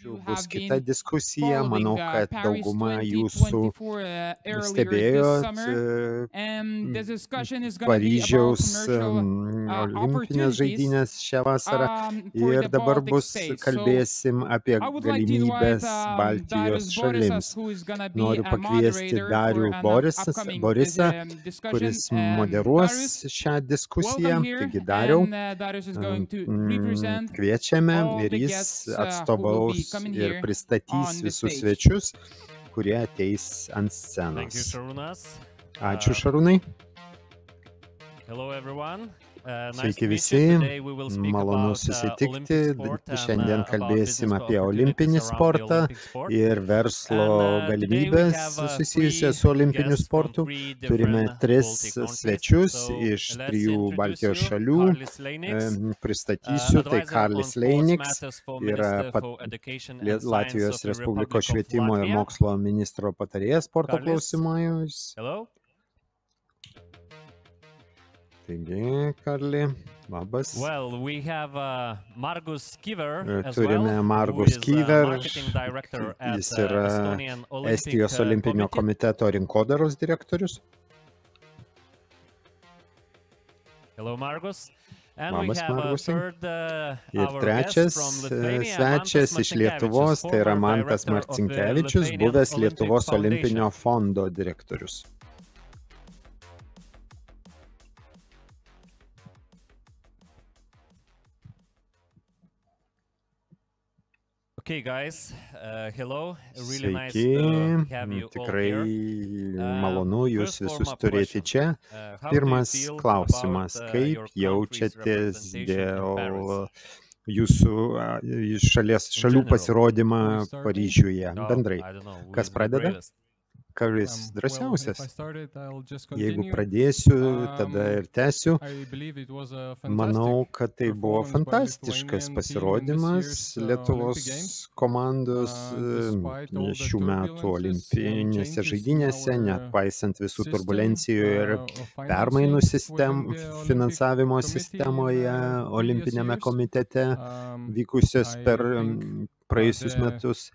Bus kita diskusija. Manau, kad dauguma jūsų stebėjot Paryžiaus olimpinės žaidynės šią vasarą ir dabar kalbėsim apie galimybės Baltijos šalims. Noriu pakviesti Darių Borisą, kuris moderuos šią diskusiją. Taigi Dariau, kviečiame ir jis atstovaus ir pristatys visus svečius, kurie ateis ant scenos. Ačiū, Šarūnai. Sveiki visi, malonu susitikti. Šiandien kalbėsim apie olimpinį sportą ir verslo galimybės susijusias su olimpiniu sportu. Turime 3 svečius iš 3 Baltijos šalių. Pristatysiu, tai Karlis Leiniks, yra Latvijos Respublikos švietimo ir mokslo ministro patarėjas sporto klausimais. Taigi, Karli, labas. Turime Margus Kiver, jis yra Estijos olimpinio komiteto rinkodaros direktorius. Labas, Margusai. Ir trečias svečias iš Lietuvos, tai yra Mantas Marcinkevičius, buvęs Lietuvos olimpinio fondo direktorius. Sveiki, tikrai malonu jūs visus turėti čia. Pirmas klausimas, kaip jaučiatės dėl jūsų šalių pasirodymą Paryžiuje bendrai? Kas pradeda? Karis drąsiausias. Jeigu pradėsiu, tada ir tęsiu. Manau, kad tai buvo fantastiškas pasirodymas Lietuvos komandos šių metų olimpinėse žaidynėse, nepaisant visų turbulencijų ir permainų finansavimo sistemoje olimpinėme komitete vykusios per praėjusius metus.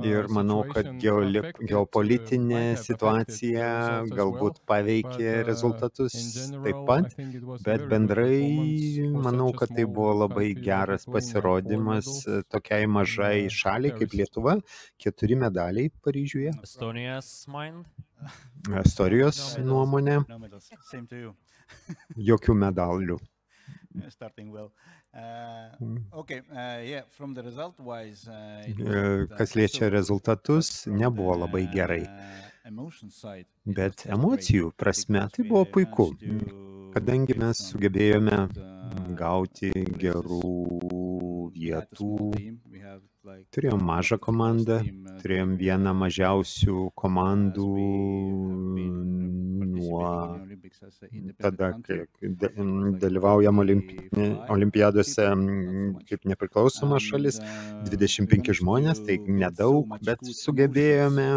Ir manau, kad geopolitinė situacija galbūt paveikė rezultatus taip pat, bet bendrai manau, kad tai buvo labai geras pasirodymas tokiai mažai šaliai kaip Lietuva. 4 medaliai Paryžiuje. Istorijos nuomonė. Jokių medalių. Kas liečia rezultatus, nebuvo labai gerai. Bet emocijų prasme tai buvo puiku, kadangi mes sugebėjome gauti gerų vietų. Turėjom mažą komandą, turėjom vieną mažiausių komandų nuo tada, kai dalyvaujam olimpiadose kaip nepriklausoma šalis, 25 žmonės, tai nedaug, bet sugebėjome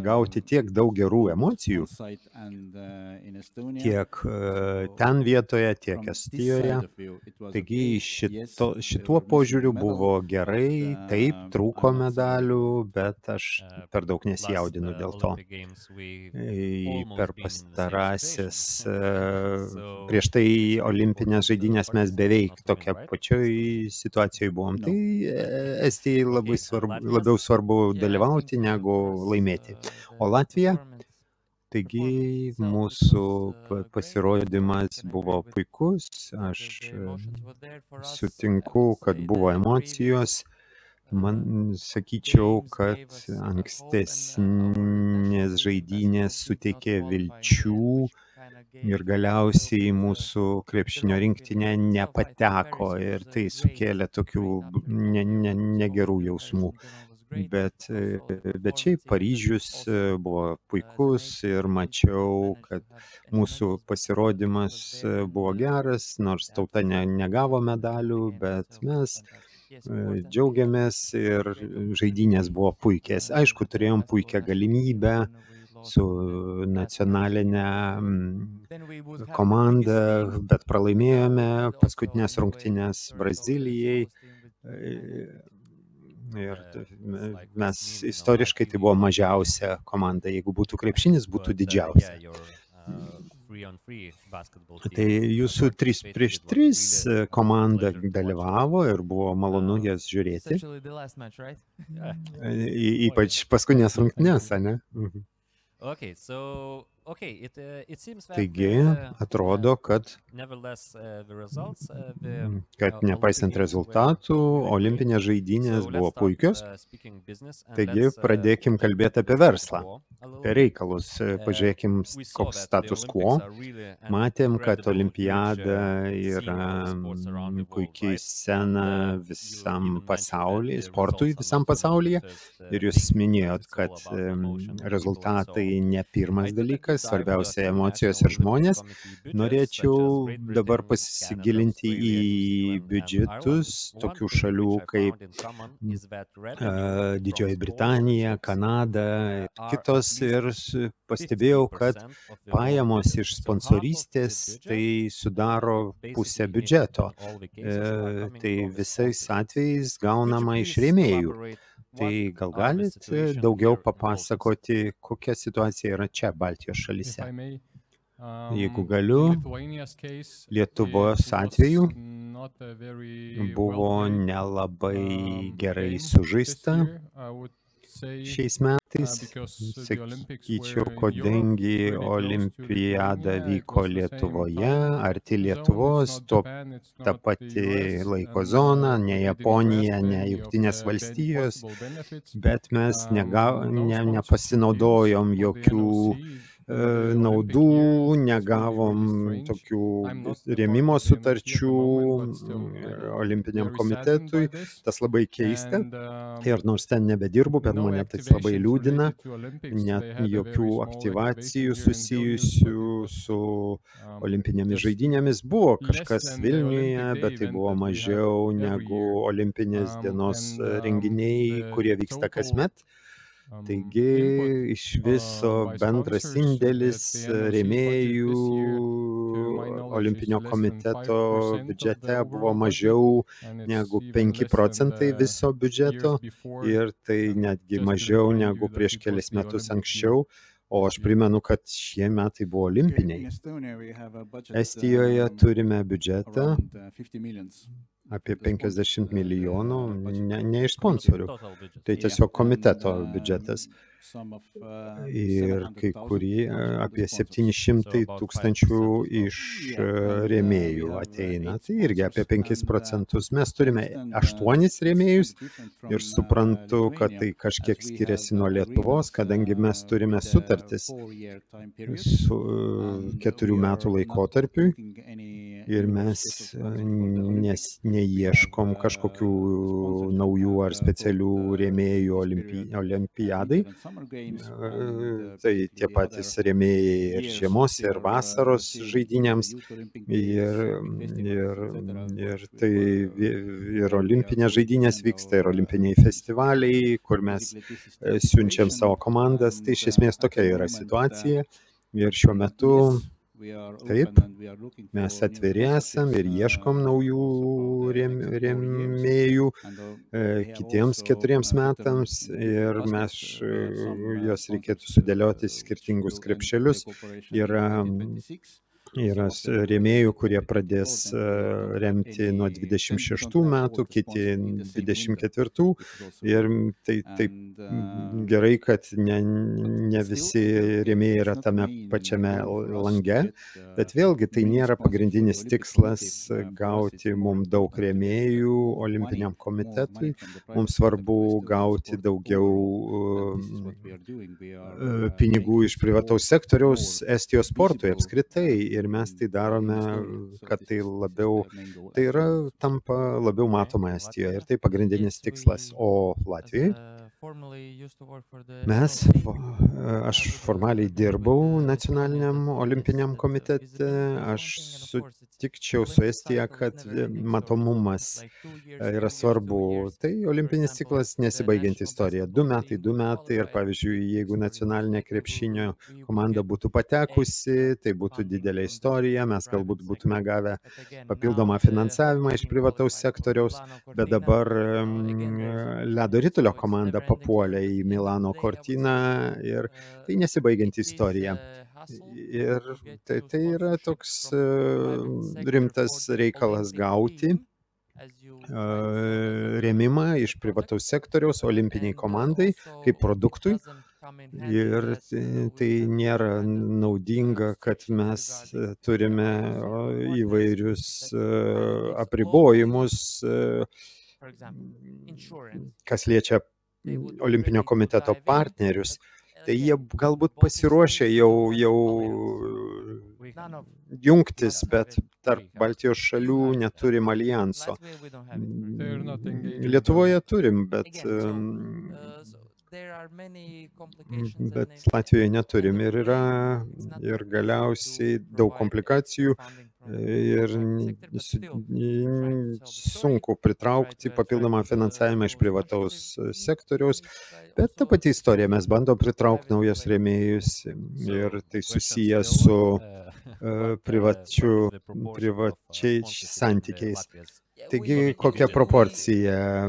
gauti tiek daug gerų emocijų, tiek ten vietoje, tiek Estijoje. Taigi šituo požiūriu buvo gerai, taip, trūko medalių, bet aš per daug nesijaudinu dėl to. Per pastarąsias, prieš tai olimpinės žaidynės mes beveik tokia pačioj situacijoje buvom. Tai Estijai labiau svarbu dalyvauti negu laimėti. O Latvija, taigi mūsų pasirodymas buvo puikus, aš sutinku, kad buvo emocijos. Man sakyčiau, kad ankstesnės žaidynės suteikė vilčių ir galiausiai mūsų krepšinio rinktinė nepateko ir tai sukėlė tokių negerų jausmų. Bet šiaip Paryžius buvo puikus ir mačiau, kad mūsų pasirodymas buvo geras, nors tauta negavo medalių, bet mes džiaugiamės ir žaidynės buvo puikias. Aišku, turėjom puikią galimybę su nacionalinė komanda, bet pralaimėjome paskutinės rungtynės Brazilijai. Ir mes istoriškai tai buvo mažiausia komanda. Jeigu būtų krepšinis, būtų didžiausia. Tai jūsų 3-3 komanda dalyvavo ir buvo malonu jas žiūrėti. Ypač paskutinės rungtynės, ne? Taigi, atrodo, kad nepaisant rezultatų, olimpinės žaidynės buvo puikios. Taigi, pradėkim kalbėti apie verslą, apie reikalus. Pažiūrėkim, koks status quo. Matėm, kad olimpiada yra puikiai scena visam pasaulyje, sportui visam pasaulyje. Ir jūs minėjot, kad rezultatai ne pirmas dalykas, svarbiausia emocijos ir žmonės. Norėčiau dabar pasigilinti į biudžetus tokių šalių kaip Didžioji Britanija, Kanada ir kitos. Ir pastebėjau, kad pajamos iš sponsorystės tai sudaro pusę biudžeto. Tai visais atvejais gaunama iš rėmėjų. Tai gal galit daugiau papasakoti, kokia situacija yra čia Baltijos šalyse? Jeigu galiu, Lietuvos atveju buvo nelabai gerai sužaista šiais metais. Sakyčiau, kadangi olimpiada vyko Lietuvoje, arti Lietuvos, ta pati laiko zona, ne Japonija, ne Jungtinės valstijos, bet mes nepasinaudojom jokių naudų, negavom tokių rėmimo sutarčių olimpiniam komitetui. Tas labai keista. Ir nors ten nebedirbu, bet mane tai labai liūdina. Net jokių aktyvacijų susijusių su olimpinėmis žaidynėmis. Buvo kažkas Vilniuje, bet tai buvo mažiau negu olimpinės dienos renginiai, kurie vyksta kasmet. Taigi iš viso bendras indėlis rėmėjų olimpinio komiteto biudžete buvo mažiau negu 5% viso biudžeto ir tai netgi mažiau negu prieš kelis metus anksčiau. O aš primenu, kad šie metai buvo olimpiniai. Estijoje turime biudžetą apie 50 milijonų, ne iš sponsorių. Tai tiesiog komiteto biudžetas. Ir kai kurie apie 700 tūkstančių iš rėmėjų ateina. Tai irgi apie 5%. Mes turime 8 rėmėjus ir suprantu, kad tai kažkiek skiriasi nuo Lietuvos, kadangi mes turime sutartis su 4 metų laikotarpiui ir mes neieškom kažkokių naujų ar specialių rėmėjų olimpiadai. Tai tie patys rėmėjai ir žiemos, ir vasaros žaidynėms, ir olimpinės žaidynės vyksta, ir olimpiniai festivaliai, kur mes siunčiam savo komandas. Tai iš esmės tokia yra situacija. Ir šiuo metu taip, mes atviri esam ir ieškom naujų rėmėjų kitiems 4 metams ir mes juos reikėtų sudėlioti skirtingus krepšelius. Yra rėmėjų, kurie pradės remti nuo 26 metų, kiti 24. Ir tai taip gerai, kad ne visi rėmėjai yra tame pačiame lange, bet vėlgi tai nėra pagrindinis tikslas gauti mums daug rėmėjų olimpiniam komitetui. Mums svarbu gauti daugiau pinigų iš privataus sektoriaus Estijos sportui apskritai. Ir mes tai darome, kad tai tampa labiau matoma Estijoje. Ir tai pagrindinis tikslas. O Latvijai? Aš formaliai dirbau nacionaliniam olimpiniam komitete, aš sutikčiau su Estija, kad matomumas yra svarbu. Tai olimpinis ciklas nesibaigianti istorija. 2 metai ir pavyzdžiui, jeigu nacionalinė krepšinio komanda būtų patekusi, tai būtų didelė istorija, mes galbūt būtume gavę papildomą finansavimą iš privataus sektoriaus, bet dabar ledo ritulio komanda papuolė į Milano Cortiną ir tai nesibaigianti istorija. Ir tai yra toks rimtas reikalas gauti rėmimą iš privataus sektoriaus olimpiniai komandai kaip produktui. Ir tai nėra naudinga, kad mes turime įvairius apribojimus, kas liečia olimpinio komiteto partnerius. Tai jie galbūt pasiruošę jau jungtis, bet tarp Baltijos šalių neturim alijanso. Lietuvoje turim, bet Latvijoje neturim ir galiausiai daug komplikacijų ir sunku pritraukti papildomą finansavimą iš privataus sektoriaus, bet ta pati istorija, mes bandom pritraukti naujus rėmėjus ir tai susiję su privačiais santykiais. Taigi, kokia proporcija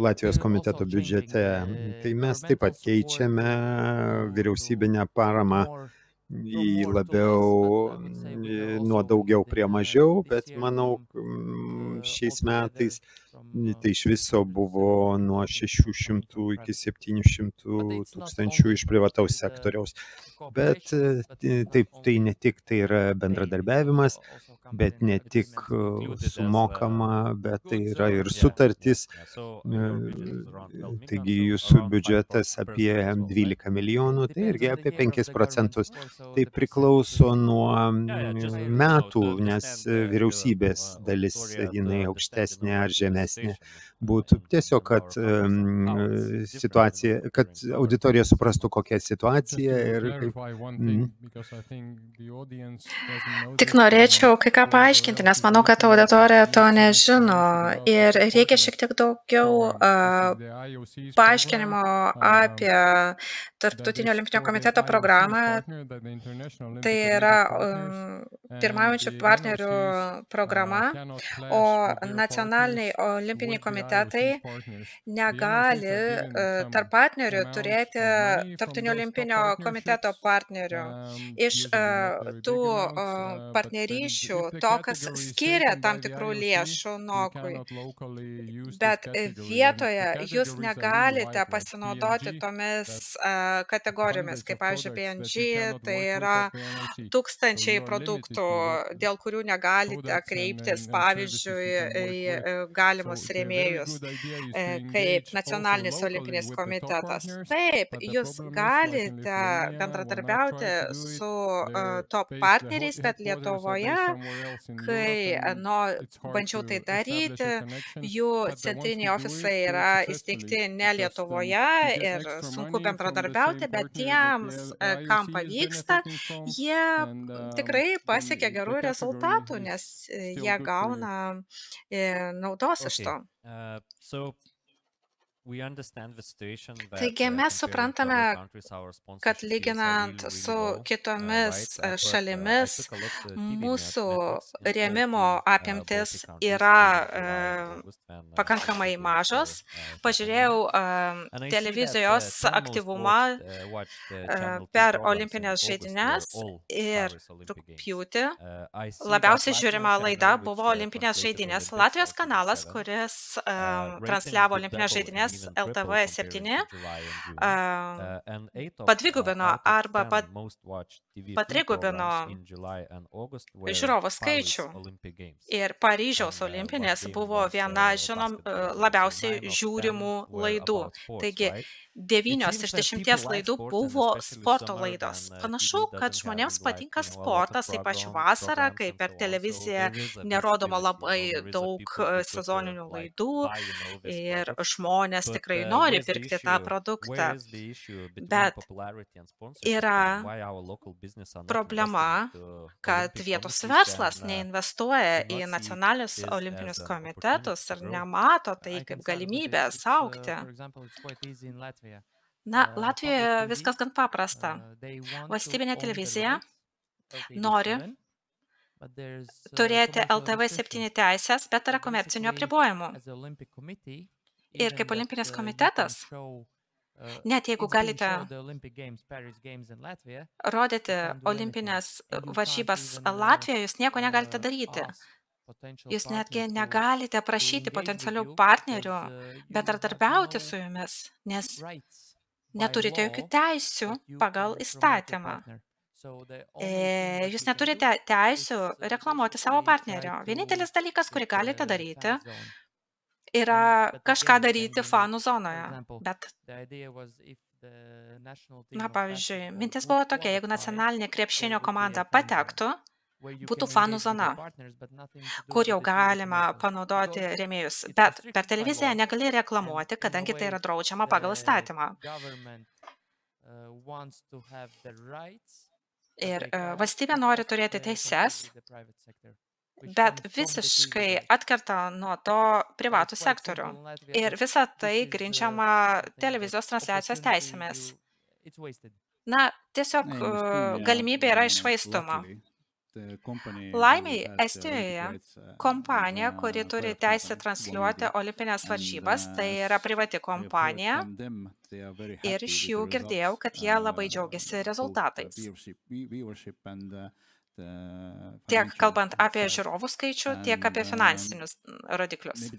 Latvijos komiteto biudžete? Tai mes taip pat keičiame vyriausybinę paramą į labiau nuo daugiau prie mažiau, bet manau, šiais metais tai iš viso buvo nuo 600 iki 700 tūkstančių iš privataus sektoriaus. Bet tai ne tik tai yra bendradarbiavimas, bet ne tik sumokama, bet tai yra ir sutartis. Taigi jūsų biudžetas apie 12 milijonų, tai irgi apie 5%. Tai priklauso nuo metų, nes vyriausybės dalis jinai aukštesnė ar žemesnė būtų. Tiesiog, kad situacija, kad auditorija suprastų, kokia situacija ir kaip. Tik norėčiau kai ką paaiškinti, nes manau, kad auditorija to nežino ir reikia šiek tiek daugiau paaiškinimo apie Tarptautinio olimpinio komiteto programą. Tai yra pirmaujančių partnerių programa, o nacionaliniai olimpiniai komitetai negali tarp partnerių turėti Tarptautinio olimpinio komiteto partnerių. Iš tų partnerysčių to, kas skiria tam tikrų lėšų NOK-ui, bet vietoje jūs negalite pasinaudoti tomis kategorijomis, kaip, pavyzdžiui, PNG, tai yra tūkstančiai produktų, dėl kurių negalite kreiptis, pavyzdžiui, į galimus rėmėjus, kaip nacionalinis olimpinis komitetas. Taip, jūs galite bendradarbiauti su top partneriais, bet Lietuvoje, kai bandžiau tai daryti, jų centriniai ofisai yra įsteigti ne Lietuvoje ir sunku bendradarbiauti, bet tiems, kam pavyksta, jie tikrai pasiekia gerų rezultatų, nes jie gauna naudos iš to. Taigi mes suprantame, kad lyginant su kitomis šalimis, mūsų rėmimo apimtis yra pakankamai mažos. Pažiūrėjau televizijos aktyvumą per olimpinės žaidynes ir rugpjūtį. Labiausiai žiūrima laida buvo olimpinės žaidynės. Latvijos kanalas, kuris transliavo olimpinės žaidynės LTV 7, padvigubino arba patrigubino žiūrovų skaičių. Ir Paryžiaus olimpinės buvo viena labiausiai žiūrimų laidų. Taigi 9 iš 10 laidų buvo sporto laidos. Panašu, kad žmonėms patinka sportas, ypač vasarą, kai per televiziją nerodoma labai daug sezoninių laidų ir žmonės kas tikrai nori pirkti tą produktą, bet yra problema, kad vietos verslas neinvestuoja į nacionalinius olimpinius komitetus ir nemato tai kaip galimybės augti. Na, Latvijoje viskas gan paprasta. Valstybinė televizija nori turėti LTV7 teisės, bet yra komercinių apribojimų. Ir kaip olimpinis komitetas, net jeigu galite rodyti olimpinės varžybas Latvijoje, jūs nieko negalite daryti. Jūs netgi negalite prašyti potencialių partnerių bendradarbiauti su jumis, nes neturite jokių teisių pagal įstatymą. Jūs neturite teisių reklamuoti savo partnerio. Vienintelis dalykas, kurį galite daryti, yra kažką daryti fanų zonoje. Bet, pavyzdžiui, mintis buvo tokia, jeigu nacionalinė krepšinio komanda patektų, būtų fanų zona, kur jau galima panaudoti rėmėjus, bet per televiziją negali reklamuoti, kadangi tai yra draudžiama pagal įstatymą. Ir valstybė nori turėti teises, bet visiškai atkerta nuo to privatų sektorių. Ir visa tai grindžiama televizijos transliacijos teisėmis. Na, tiesiog galimybė yra iššvaistoma. Laimiai, Estijoje kompanija, kuri turi teisę transliuoti olimpinės varžybas, tai yra privati kompanija ir iš jų girdėjau, kad jie labai džiaugiasi rezultatais. Tiek kalbant apie žiūrovų skaičių, tiek apie finansinius rodiklius.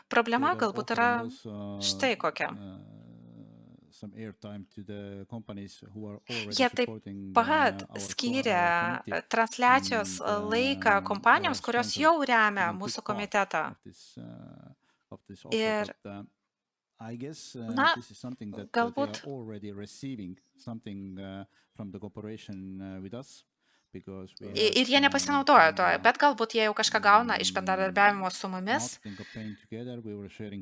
Problema galbūt yra štai kokia. Jie taip pat skyrė transliacijos laiką kompanijoms, kurios jau remia mūsų komitetą. Ir, na, galbūt ir jie nepasinaudoja to, bet galbūt jie jau kažką gauna iš bendradarbiavimo su mumis,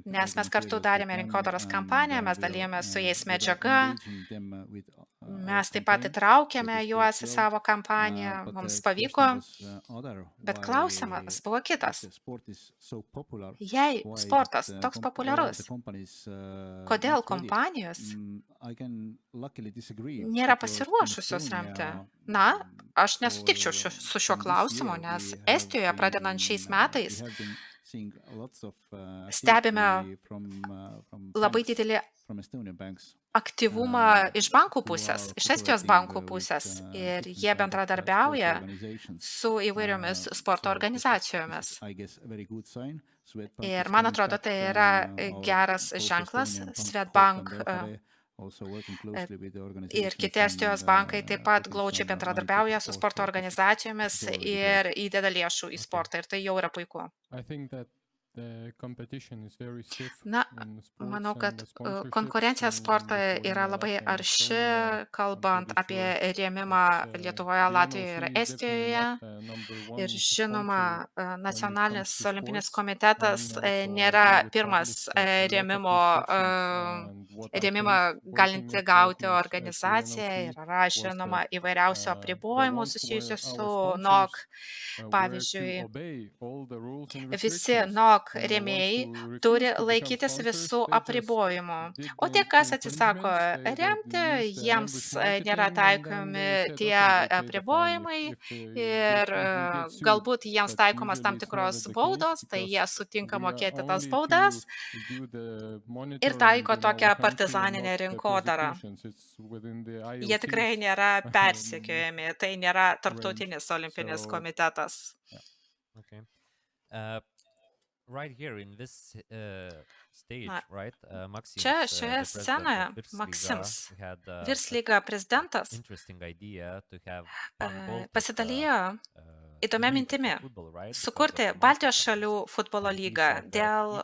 nes mes kartu darėme rinkodaros kampaniją, mes dalijomės su jais medžiaga, mes taip pat įtraukėme juos į savo kampaniją, mums pavyko, bet klausimas buvo kitas. Jei sportas toks populiarus, kodėl kompanijos nėra pasiruošusios remti? Na, aš nesutikčiau su šiuo klausimu, nes Estijoje pradedant šiais metais stebime labai didelį aktyvumą iš bankų pusės, iš Estijos bankų pusės ir jie bendradarbiauja su įvairiomis sporto organizacijomis. Ir man atrodo, tai yra geras ženklas. Swedbank ir kiti Estijos bankai taip pat glaudžiai bendradarbiauja su sporto organizacijomis ir įdeda lėšų į sportą ir tai jau yra puiku. Na, manau, kad konkurencija sporte yra labai arši, kalbant apie rėmimą Lietuvoje, Latvijoje ir Estijoje. Ir žinoma, nacionalinis olimpinis komitetas nėra pirmas rėmimą galinti gauti organizacija. Yra žinoma įvairiausių apribojimų susijusių su NOK. Pavyzdžiui, visi NOK rėmėjai turi laikytis visų apribojimų. O tie, kas atsisako remti, jiems nėra taikomi tie apribojimai ir galbūt jiems taikomas tam tikros baudos, tai jie sutinka mokėti tas baudas ir taiko tokią partizaninę rinkodarą. Jie tikrai nėra persekiojami, tai nėra tarptautinis olimpinis komitetas. Čia šioje scenoje Maksims, Virslyga prezidentas, pasidalijo įdomia mintimi sukurti Baltijos šalių futbolo lygą dėl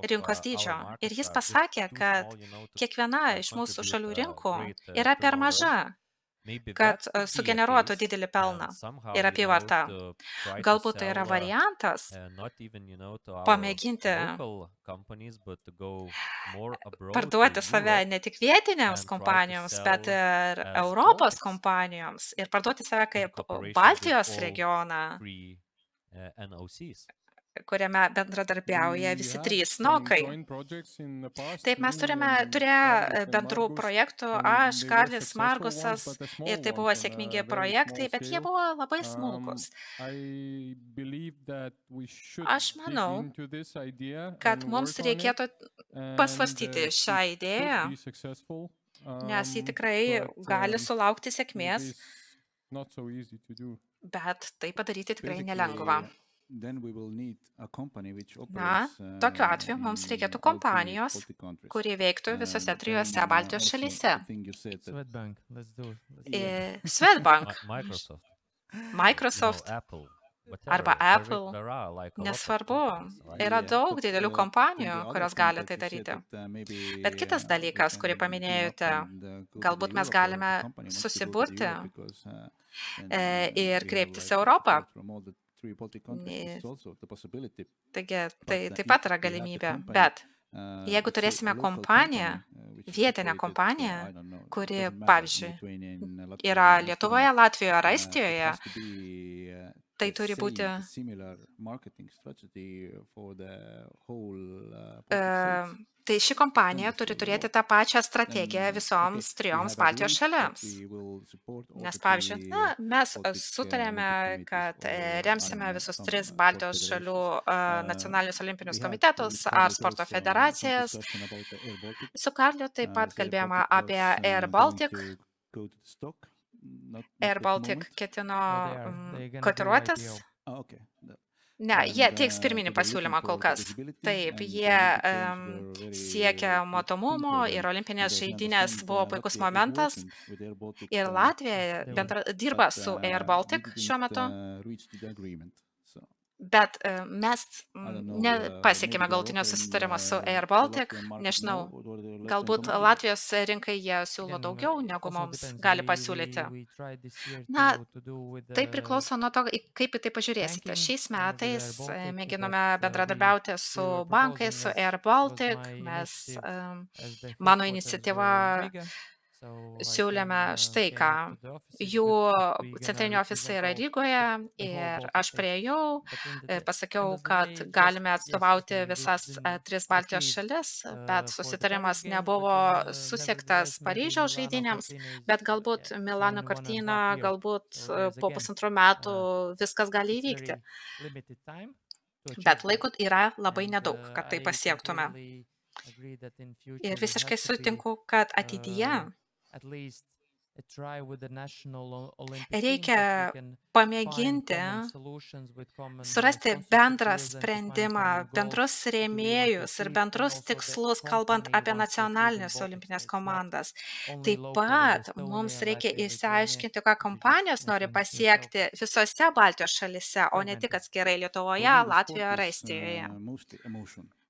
rinkos dydžio. Ir jis pasakė, kad kiekviena iš mūsų šalių rinkų yra per maža kad sugeneruotų didelį pelną ir apyvartą. Galbūt tai yra variantas pamėginti parduoti save ne tik vietinėms kompanijoms, bet ir Europos kompanijoms ir parduoti save kaip Baltijos regioną, kuriame bendradarbiauja visi trys nokai. Taip, mes turėjo bendrų projektų, aš, Karlis, Markusas, ir tai buvo sėkmingi projektai, bet jie buvo labai smulkus. Aš manau, kad mums reikėtų pasvarstyti šią idėją, nes ji tikrai gali sulaukti sėkmės, bet tai padaryti tikrai nelengva. Na, tokiu atveju mums reikėtų kompanijos, kurie veiktų visose trijose Baltijos šalyse. Swedbank, Microsoft arba Apple, nesvarbu, yra daug didelių kompanijų, kurios gali tai daryti. Bet kitas dalykas, kurį paminėjote, galbūt mes galime susiburti ir kreiptis į Europą. Taigi, tai taip pat yra galimybė, bet jeigu turėsime kompaniją, vietinę kompaniją, kuri, pavyzdžiui, yra Lietuvoje, Latvijoje ar Estijoje, tai turi būti tai ši kompanija turi turėti tą pačią strategiją visoms trijoms Baltijos šalims. Nes, pavyzdžiui, mes sutarėme, kad remsime visus tris Baltijos šalių nacionalinius olimpinius komitetus ar sporto federacijas. Su Karliu taip pat kalbėjome apie Air Baltic. Air Baltic ketino kotiruotis. Ne, jie teiks pirminį pasiūlymą kol kas. Taip, jie siekia matomumo ir olimpinės žaidynės buvo puikus momentas. Ir Latvija dirba su Air Baltic šiuo metu. Bet mes nepasiekėme galutinio susitarimo su Air Baltic. Nežinau, galbūt Latvijos rinkai jie siūlo daugiau, negu mums gali pasiūlyti. Na, tai priklauso nuo to, kaip į tai pažiūrėsite. Šiais metais mėginome bendradarbiauti su bankais, su Air Baltic. Mano iniciatyva siūlėme štai ką. Jų centriniai ofisai yra Rygoje ir aš priėjau, pasakiau, kad galime atstovauti visas tris Baltijos šalis, bet susitarimas nebuvo susiektas Paryžiaus žaidynėms, bet galbūt Milano Cortina, galbūt po 1,5 metų viskas gali įvykti. Bet laiko yra labai nedaug, kad tai pasiektume. Ir visiškai sutinku, kad ateityje reikia pamėginti surasti bendrą sprendimą, bendrus rėmėjus ir bendrus tikslus, kalbant apie nacionalinės olimpinės komandas. Taip pat mums reikia išsiaiškinti, ką kompanijos nori pasiekti visose Baltijos šalyse, o ne tik atskirai Lietuvoje, Latvijoje ar Estijoje.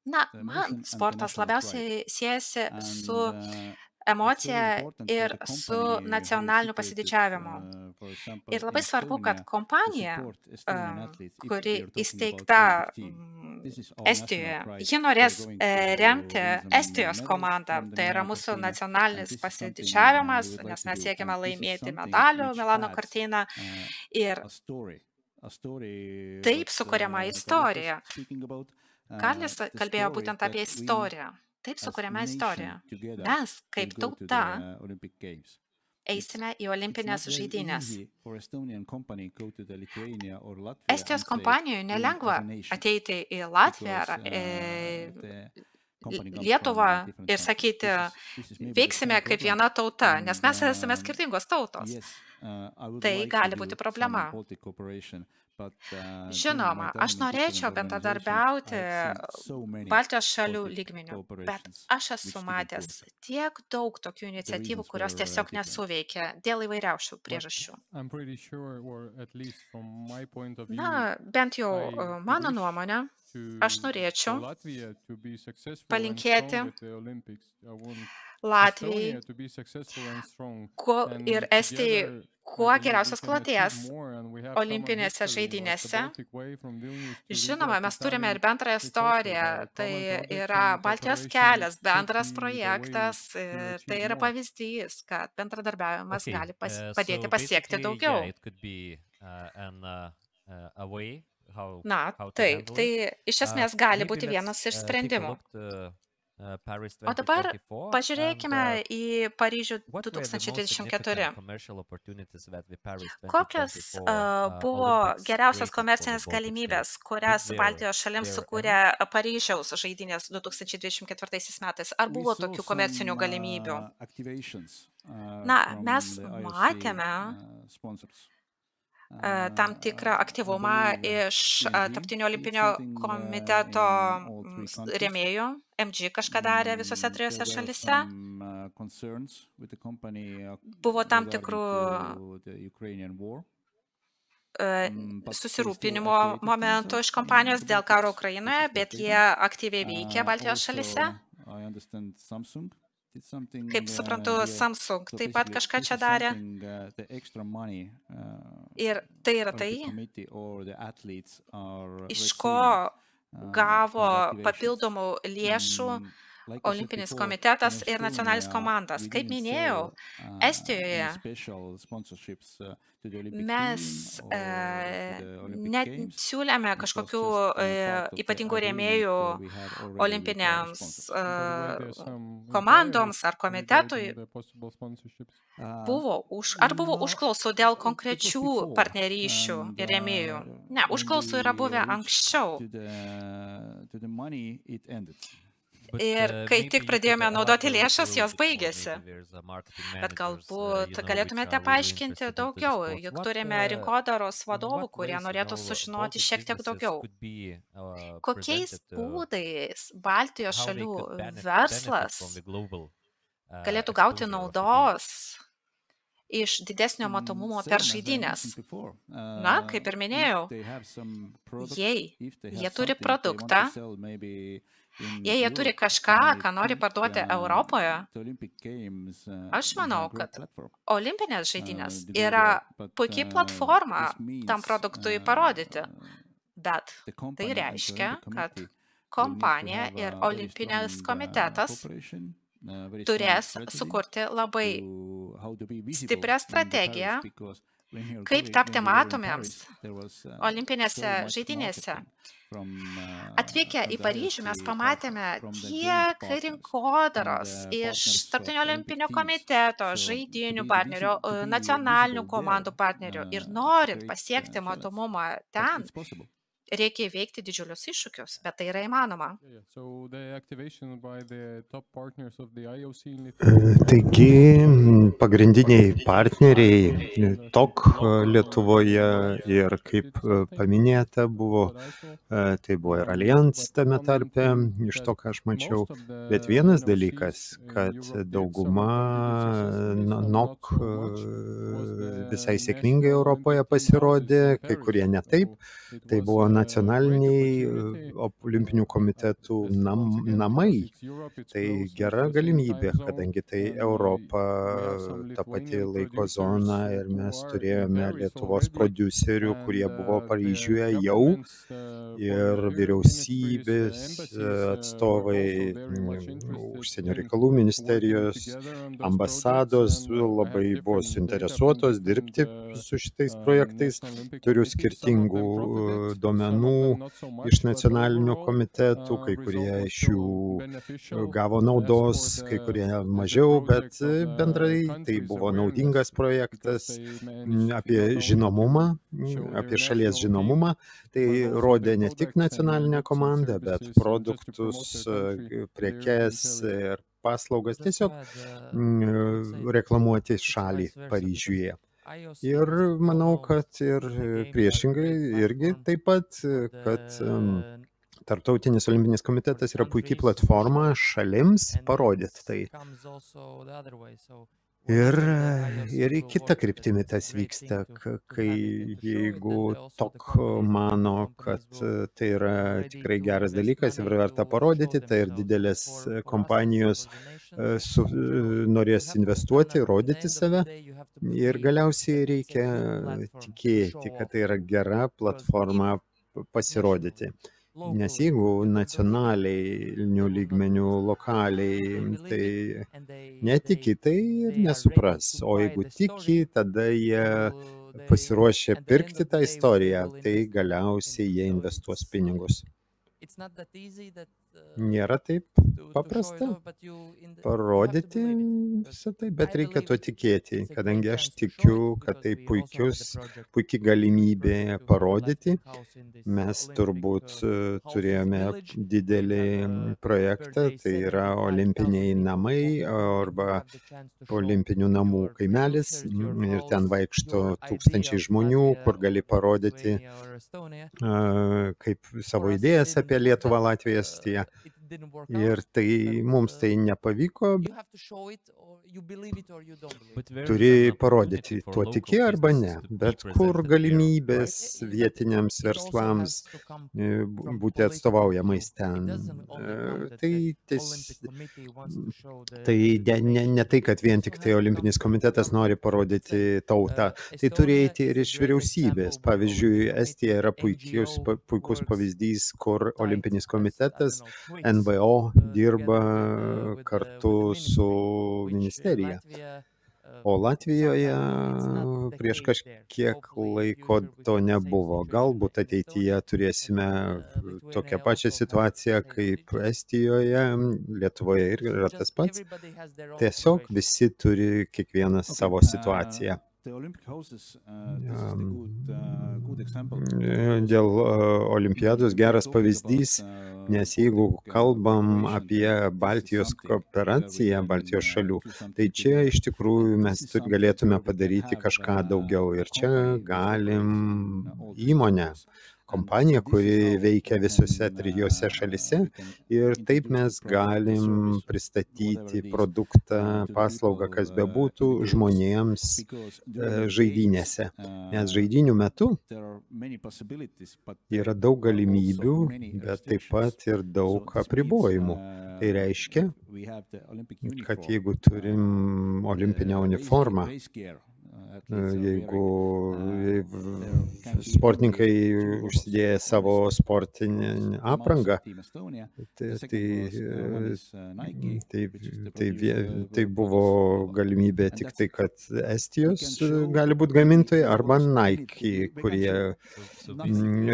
Na, man sportas labiausiai siejasi su emocija ir su nacionaliniu pasididžiavimu. Ir labai svarbu, kad kompanija, kuri įsteigta Estijoje, ji norės remti Estijos komandą. Tai yra mūsų nacionalinis pasididžiavimas, nes mes siekiame laimėti medalių Milano Cortina. Ir taip sukuriama istorija. Karlis kalbėjo būtent apie istoriją. Taip sukuriame istoriją. Mes, kaip tauta, eisime į olimpinės žaidynės. Estijos kompanijoje nelengva ateiti į Latviją ar Lietuvą ir sakyti, veiksime kaip viena tauta, nes mes esame skirtingos tautos. Tai gali būti problema. Žinoma, aš norėčiau bendradarbiauti Baltijos šalių lygmeniu, bet aš esu matęs tiek daug tokių iniciatyvų, kurios tiesiog nesuveikia dėl įvairiausių priežasčių. Na, bent jau mano nuomonė, aš norėčiau palinkėti Latvijai ir Estijai kuo geriausios kloties olimpinėse žaidynėse. Žinoma, mes turime ir bendrą istoriją, tai yra Baltijos kelias, bendras projektas, tai yra pavyzdys, kad bendradarbiavimas gali padėti pasiekti daugiau. Na, taip, tai iš esmės gali būti vienas iš sprendimų. O dabar pažiūrėkime į Paryžių 2024. Kokios buvo geriausios komercinės galimybės, kurias Baltijos šalims sukūrė Paryžiaus žaidynės 2024 metais? Ar buvo tokių komercinių galimybių? Na, mes matėme tam tikrą aktyvumą iš Tarptautinio olimpinio komiteto rėmėjų. MG kažką darė visose trijose šalyse. Buvo tam tikrų susirūpinimo momentų iš kompanijos dėl karo Ukrainoje, bet jie aktyviai veikia Baltijos šalyse. Kaip suprantu, Samsung taip pat kažką čia darė. Ir tai yra tai, iš ko gavo papildomų lėšų Olimpinis komitetas ir nacionalinis komandas. Kaip minėjau, Estijoje mes nesiūlėme kažkokių ypatingų rėmėjų olimpinėms komandoms ar komitetui. Ar buvo užklausų dėl konkrečių partnerysčių ir rėmėjų? Ne, užklausų yra buvę anksčiau. Ir kai tik pradėjome naudoti lėšas, jos baigėsi. Bet galbūt galėtumėte paaiškinti daugiau, juk turime rinkodaros vadovų, kurie norėtų sužinoti šiek tiek daugiau. Kokiais būdais Baltijos šalių verslas galėtų gauti naudos iš didesnio matomumo per žaidynes? Na, kaip ir minėjau, jei jie turi produktą, jei jie turi kažką, ką nori parduoti Europoje, aš manau, kad olimpinės žaidynės yra puikiai platforma tam produktui parodyti. Bet tai reiškia, kad kompanija ir olimpinis komitetas turės sukurti labai stiprią strategiją, kaip tapti matomiems olimpinėse žaidynėse. Atvykę į Paryžių mes pamatėme tiek rinkodaros iš Tarptautinio olimpinio komiteto, žaidynių partnerių, nacionalinių komandų partnerių ir norint pasiekti matomumą ten, reikia įveikti didžiulius iššūkius, bet tai yra įmanoma. Taigi, pagrindiniai partneriai TOK Lietuvoje ir kaip paminėta tai buvo ir Allianz tame tarpe, iš to, ką aš mačiau. Bet vienas dalykas, kad dauguma NOK visai sėkmingai Europoje pasirodė, kai kurie ne taip. Tai buvo nacionaliniai olimpinių komitetų namai. Tai gera galimybė, kadangi tai Europa, ta pati laiko zona ir mes turėjome Lietuvos prodiuserių, kurie buvo Paryžiuje jau ir vyriausybės atstovai, užsienio reikalų ministerijos, ambasados labai buvo suinteresuotos dirbti su šitais projektais. Turiu skirtingų duomenų iš nacionalinių komitetų, kai kurie iš jų gavo naudos, kai kurie mažiau, bet bendrai tai buvo naudingas projektas apie žinomumą, apie šalies žinomumą. Tai rodė ne tik nacionalinę komandą, bet produktus, prekes ir paslaugas, tiesiog reklamuoti šalį Paryžiuje. Ir manau, kad ir priešingai irgi taip pat, kad Tarptautinis olimpinis komitetas yra puikiai platforma šalims parodyti tai. Ir į kitą kryptimį tas vyksta, kai jeigu TOK mano, kad tai yra tikrai geras dalykas ir verta parodyti, tai ir didelės kompanijos norės investuoti, rodyti save. Ir galiausiai reikia tikėti, kad tai yra gera platforma pasirodyti. Nes jeigu nacionaliniu lygmeniu, lokaliai, tai netiki, tai ir nesupras. O jeigu tiki, tada jie pasiruošę pirkti tą istoriją, tai galiausiai jie investuos pinigus. Nėra taip paprasta parodyti visą tai, bet reikia to tikėti, kadangi aš tikiu, kad tai puikiai galimybė parodyti. Mes turbūt turėjome didelį projektą, tai yra olimpiniai namai arba olimpinių namų kaimelis ir ten vaikšto tūkstančiai žmonių, kur gali parodyti kaip savo idėjas apie Lietuvą, Latviją, Estiją. Ir tai mums tai nepavyko, turi parodyti, tuo tiki arba ne, bet kur galimybės vietiniams verslams būti atstovaujamais ten. Tai ne tai, kad vien tik tai Olimpinis komitetas nori parodyti tautą, tai turi eiti ir iš vyriausybės. Pavyzdžiui, Estija yra puikus pavyzdys, kur Olimpinis komitetas NVO dirba kartu su ministerija. O Latvijoje prieš kažkiek laiko to nebuvo. Galbūt ateityje turėsime tokią pačią situaciją kaip Estijoje, Lietuvoje ir yra tas pats. Tiesiog visi turi kiekvienas savo situaciją. Dėl olimpiados geras pavyzdys, nes jeigu kalbam apie Baltijos kooperaciją, Baltijos šalių, tai čia iš tikrųjų mes galėtume padaryti kažką daugiau. Ir čia galim įmonę, kompanija, kuri veikia visose 3 šalyse ir taip mes galim pristatyti produktą, paslaugą, kas bebūtų, žmonėms žaidynėse. Nes žaidynių metu yra daug galimybių, bet taip pat ir daug apribojimų. Tai reiškia, kad jeigu turim olimpinę uniformą, jeigu sportininkai užsidėję savo sportinę aprangą, tai buvo galimybė tik tai, kad Estijos gali būti gamintojai arba Nike, kurie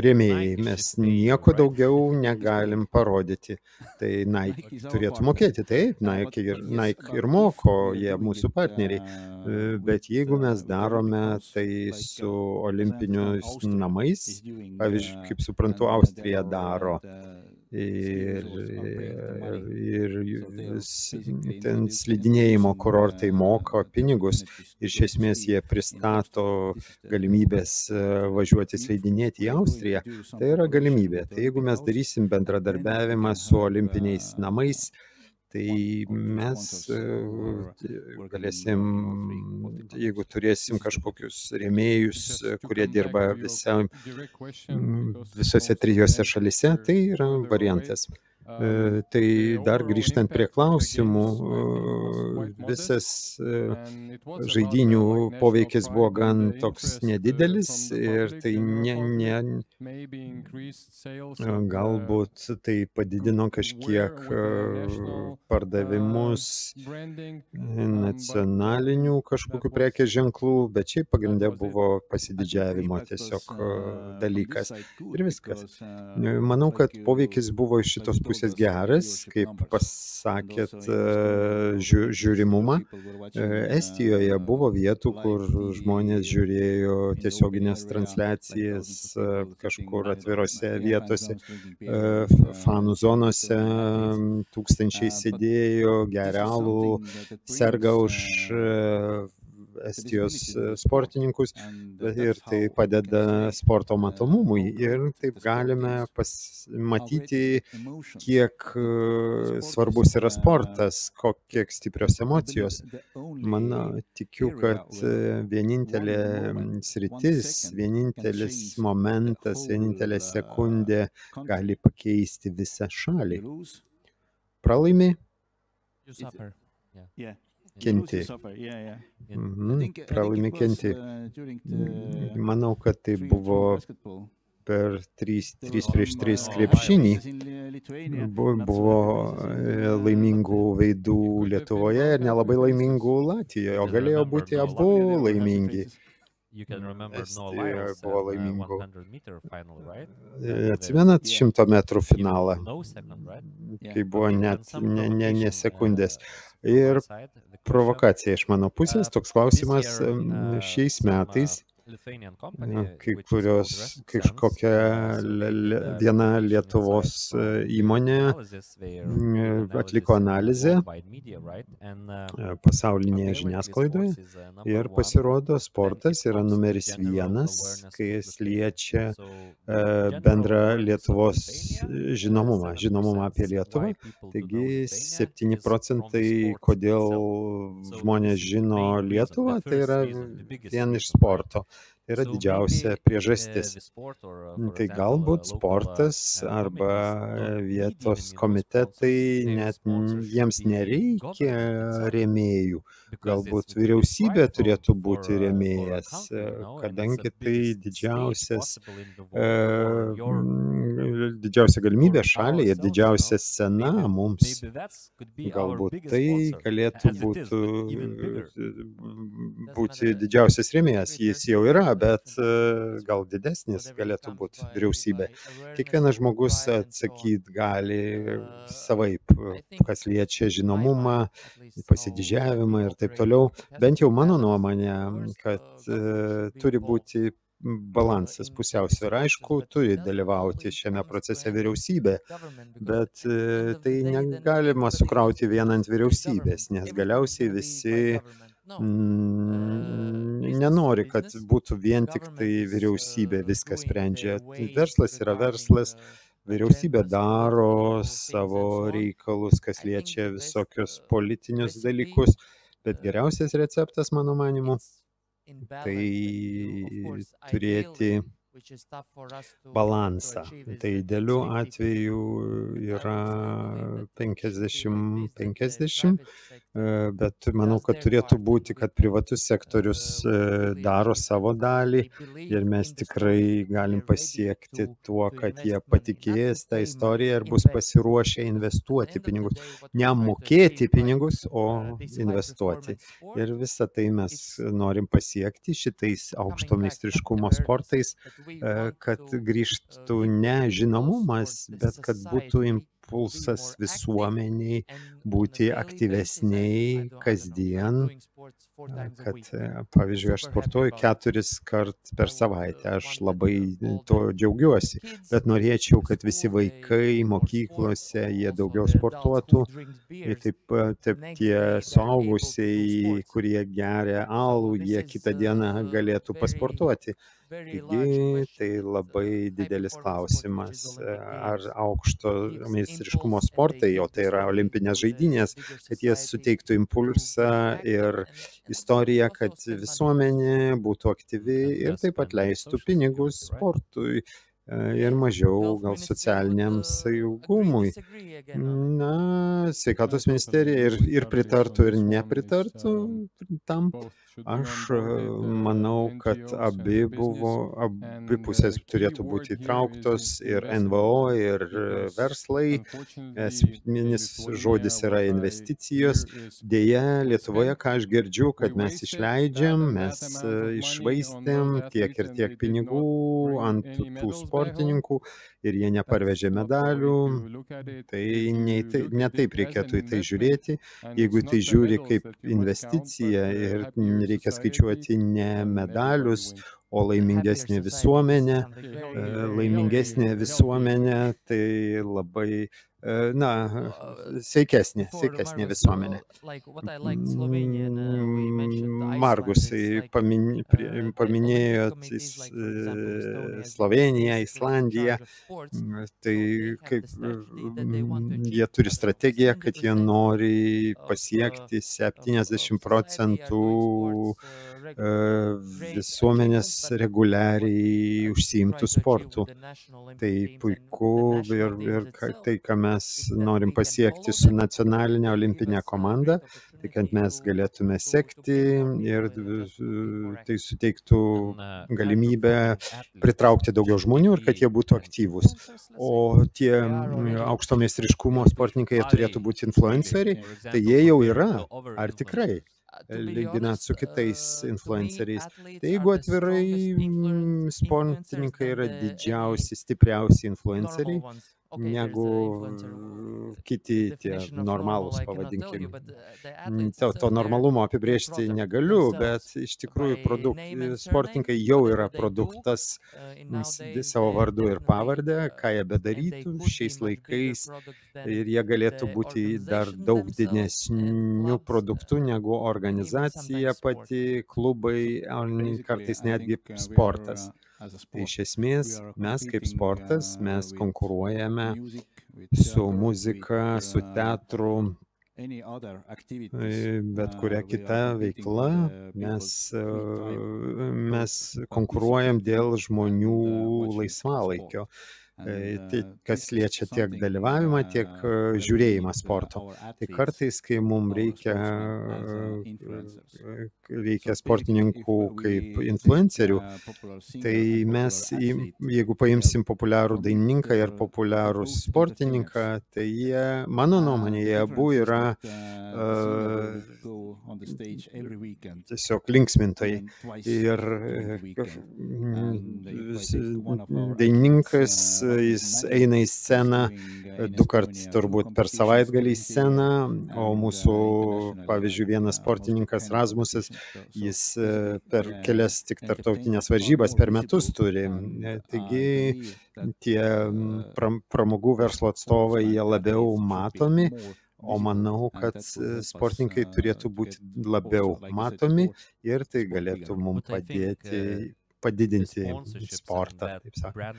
rėmėjai. Mes nieko daugiau negalim parodyti. Tai Nike turėtų mokėti, taip, Nike ir moko, jie mūsų partneriai. Bet jeigu mes darome tai su olimpiniais namais, pavyzdžiui, kaip suprantu, Austrija daro, ir ten slidinėjimo kurortai moka pinigus ir iš esmės jie pristato galimybės važiuoti slidinėti į Austriją, tai yra galimybė. Tai jeigu mes darysim bendradarbiavimą su olimpiniais namais, tai mes galėsim, jeigu turėsim kažkokius rėmėjus, kurie dirba visose 3 šalyse, tai yra variantas. Tai dar grįžtant prie klausimų, visas žaidynių poveikis buvo gan toks nedidelis ir tai galbūt tai padidino kažkiek pardavimus nacionalinių kažkokių prekės ženklų, bet šiaip pagrinde buvo pasididžiavimo tiesiog dalykas ir viskas. Manau, kad poveikis buvo iš šitos pusės geras, kaip pasakėt, žiūrimumą. Estijoje buvo vietų, kur žmonės žiūrėjo tiesioginės transliacijas kažkur atvirose vietose, fanų zonose, tūkstančiai sėdėjo, geria alų, serga už Estijos sportininkus ir tai padeda sporto matomumui ir taip galime matyti, kiek svarbus yra sportas, kiek stiprios emocijos. Tikiu, kad vienintelė sritis, vienintelis momentas, vienintelė sekundė gali pakeisti visą šalį. Pralaimi, kenti. Pralaimi, kenti. Manau, kad tai buvo per 3-3 krepšinį. Buvo laimingų veidų Lietuvoje ir nelabai laimingų Latvijoje, o galėjo būti abu laimingi. Estijoje buvo laimingų. Atsimenat 100 metrų finalą, kai buvo net ne sekundės. Ir provokacija iš mano pusės, toks klausimas šiais metais. Kažkokia viena Lietuvos įmonė atliko analizę pasaulinėje žiniasklaidoje ir pasirodo, sportas yra numeris 1, kai jis liečia bendrą Lietuvos žinomumą apie Lietuvą. Taigi 7%, kodėl žmonės žino Lietuvą, tai yra vien iš sporto. Tai yra didžiausia priežastis. Tai galbūt sportas arba vietos komitetai, net jiems nereikia rėmėjų. Galbūt vyriausybė turėtų būti rėmėjas, kadangi tai didžiausia galimybė šaliai ir didžiausia scena mums. Galbūt tai galėtų būti didžiausias rėmėjas. Jis jau yra, bet gal didesnis galėtų būti vyriausybė. Kiekvienas žmogus atsakyti gali savaip, kas liečia žinomumą, pasididžiavimą ir taip toliau. Bent jau mano nuomonė, kad turi būti balansas, pusiausvyra. Aišku, turi dalyvauti šiame procese vyriausybė, bet tai negalima sukrauti vien ant vyriausybės, nes galiausiai visi nenori, kad būtų vien tik tai vyriausybė viską sprendžia. Verslas yra verslas, vyriausybė daro savo reikalus, kas liečia visokius politinius dalykus, bet geriausias receptas, mano manimu, tai turėti balansą. Tai idealiu atveju yra 50-50, bet manau, kad turėtų būti, kad privatus sektorius daro savo dalį ir mes tikrai galim pasiekti tuo, kad jie patikės tą istoriją ir bus pasiruošę investuoti pinigus. Ne mokėti pinigus, o investuoti. Ir visą tai mes norim pasiekti šitais aukšto meistriškumo sportais, kad grįžtų ne žinomumas, bet kad būtų impulsas visuomeniai būti aktyvesniai kasdien, kad, pavyzdžiui, aš sportuoju 4 kart per savaitę, aš labai to džiaugiuosi, bet norėčiau, kad visi vaikai mokyklose, jie daugiau sportuotų, ir taip tie suaugusiai, kurie geria alų, jie kitą dieną galėtų pasportuoti. Taigi, tai labai didelis klausimas, ar aukšto meistriškumo sportai, o tai yra olimpinės žaidynės, kad jie suteiktų impulsą ir istoriją, kad visuomenė būtų aktyvi ir taip pat leistų pinigus sportui ir mažiau gal socialiniam saugumui. Na, sveikatos ministerija ir pritartų, ir nepritartų tam. Aš manau, kad abi pusės turėtų būti įtrauktos, ir NVO, ir verslai. Esminis žodis yra investicijos. Deja, Lietuvoje, ką aš girdžiu, kad mes išleidžiam, mes iššvaistėm tiek ir tiek pinigų ant tų sportininkų ir jie neparvežė medalių. Tai ne taip reikėtų į tai žiūrėti. Jeigu tai žiūri kaip investicija ir reikia skaičiuoti ne medalius, o laimingesnė visuomenė. Laimingesnė visuomenė tai labai na, sveikesnė visuomenė. Margusai, paminėjot Slovėniją, Islandiją, tai kaip jie turi strategiją, kad jie nori pasiekti 70% visuomenės reguliariai užsiimtų sportu. Tai puiku ir tai, ką mes norim pasiekti su nacionalinė olimpinė komanda, tai kad mes galėtume sekti ir tai suteiktų galimybę pritraukti daugiau žmonių ir kad jie būtų aktyvūs. O tie aukšto meistriškumo sportininkai turėtų būti influenceriai, tai jie jau yra, ar tikrai? Lyginant su kitais influenceriais. Tai jeigu atvirai, sportininkai yra didžiausi, stipriausi influenceriai, negu kiti tie normalūs, pavadinkim. To normalumo apibrėžti negaliu, bet iš tikrųjų sportininkai jau yra produktas savo vardu ir pavardę, ką jie bedarytų šiais laikais ir jie galėtų būti dar daug didesnių produktų negu organizacija pati, klubai, kartais netgi sportas. Tai iš esmės mes kaip sportas, mes konkuruojame su muzika, su teatru, bet kuria kita veikla, mes konkuruojam dėl žmonių laisvalaikio. Tai kas liečia tiek dalyvavimą, tiek žiūrėjimą sporto. Tai kartais, kai mums reikia sportininkų kaip influencerių, tai mes, jeigu paimsim populiarų dainininką ir populiarų sportininką, tai jie, mano nuomonė, jie abu yra tiesiog linksmintojai. Ir dainininkas, jis eina į sceną 2 kartus turbūt per savaitgalį į sceną, o mūsų, pavyzdžiui, vienas sportininkas Rasmusas, jis per kelias tik tarptautinės varžybas per metus turi. Taigi tie pramogų verslo atstovai, jie labiau matomi, o manau, kad sportininkai turėtų būti labiau matomi ir tai galėtų mums padidinti sportą, taip sakant.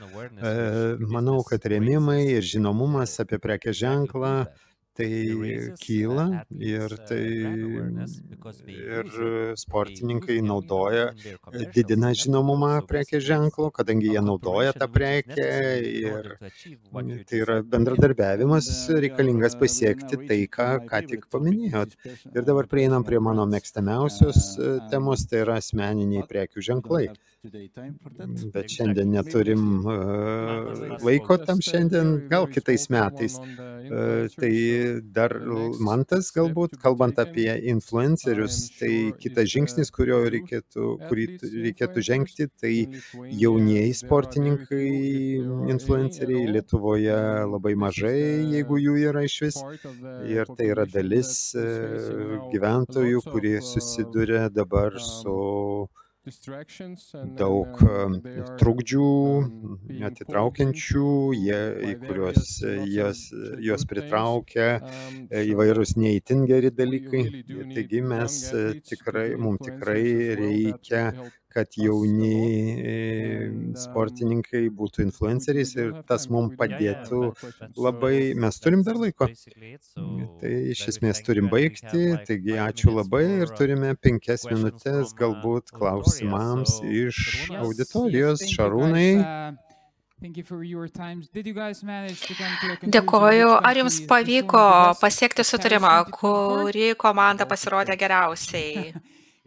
Manau, kad rėmimai ir žinomumas apie prekės ženklą tai kyla ir sportininkai didina žinomumą prekės ženklo, kadangi jie naudoja tą prekę ir tai yra bendradarbiavimas reikalingas pasiekti tai, ką tik paminėjot. Ir dabar prieinam prie mano mėgstamiausios temos, tai yra asmeniniai prekių ženklai. Bet šiandien neturim laiko tam šiandien, gal kitais metais. Tai dar Mantas galbūt, kalbant apie influencerius, tai kitas žingsnis, kurį reikėtų žengti, tai jaunieji sportininkai, influenceriai Lietuvoje labai mažai, jeigu jų yra išvis. Ir tai yra dalis gyventojų, kurie susiduria dabar su daug trukdžių, atitraukiančių, į kuriuos juos pritraukia įvairūs ne itin geri dalykai. Taigi mums tikrai reikia, kad jauni sportininkai būtų influenceriais ir tas mums padėtų labai. Mes turim dar laiko. Tai iš esmės turim baigti, taigi ačiū labai ir turime 5 minutės galbūt klausimams iš auditorijos. Šarūnai. Dėkoju. Ar jums pavyko pasiekti sutarimą, kuri komanda pasirodė geriausiai?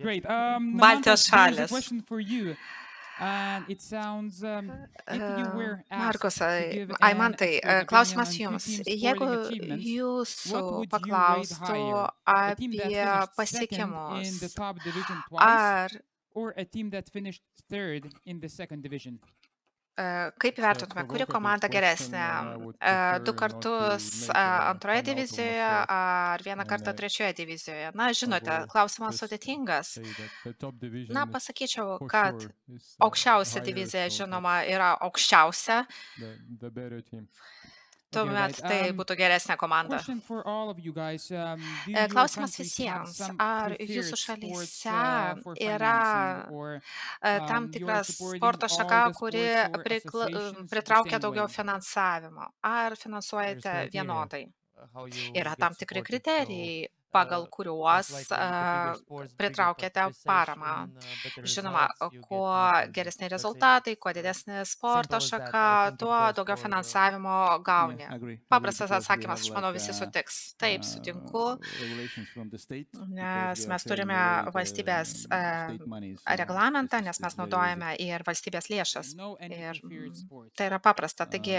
Baltijos šalis. Markusai, Aimantai, klausimas jums. Jeigu jūsų paklaustų apie pasiekimus, kaip vertintume, kuri komanda geresnė? 2 kartus antroje divizijoje ar 1 kartą trečioje divizijoje? Na, žinote, klausimas sudėtingas. Na, pasakyčiau, kad aukščiausia divizija, žinoma, yra aukščiausia. tuomet tai būtų geresnė komanda. Klausimas visiems, ar jūsų šalyse yra tam tikras sporto šaka, kuri pritraukia daugiau finansavimo, ar finansuojate vienodai? Yra tam tikri kriterijai, pagal kuriuos pritraukiate paramą. Žinoma, kuo geresni rezultatai, kuo didesnė sporto šaka, tuo daugiau finansavimo gauni. Paprastas atsakymas, aš manau, visi sutiks. Taip, sutinku, nes mes turime valstybės reglamentą, nes mes naudojame ir valstybės lėšas. Ir tai yra paprasta. Taigi,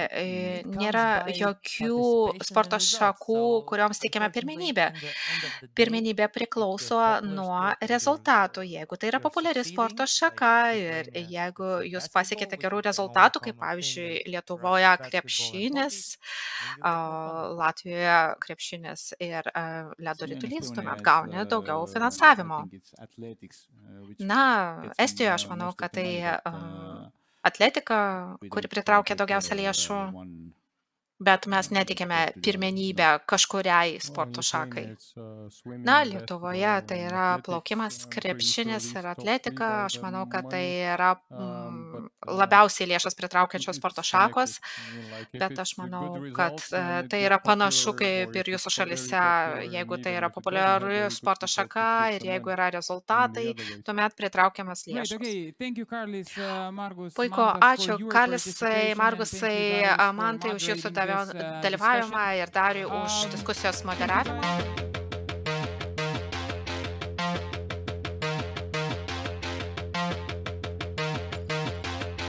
nėra jokių sporto šakų, kurioms teikiame pirmenybę. Pirmenybė priklauso nuo rezultatų. Jeigu tai yra populiari sporto šaka ir jeigu jūs pasiekėte gerų rezultatų, kaip pavyzdžiui Lietuvoje krepšinis, Latvijoje krepšinis ir ledo ritulys, tuomet gauni daugiau finansavimo. Na, Estijoje aš manau, kad tai atletika, kuri pritraukia daugiausia lėšų. Bet mes netikime pirmenybę kažkuriai sporto šakai. Na, Lietuvoje tai yra plaukimas, krepšinis ir atletika. Aš manau, kad tai yra labiausiai lėšas pritraukiančios sporto šakos, bet aš manau, kad tai yra panašu kaip ir jūsų šalyse. Jeigu tai yra populiari sporto šaka ir jeigu yra rezultatai, tuomet pritraukiamas lėšos. Puiku, ačiū Karlisai, Margusai, Mantai už jūsų dalyvavimą ir Dariui už diskusijos moderavimą.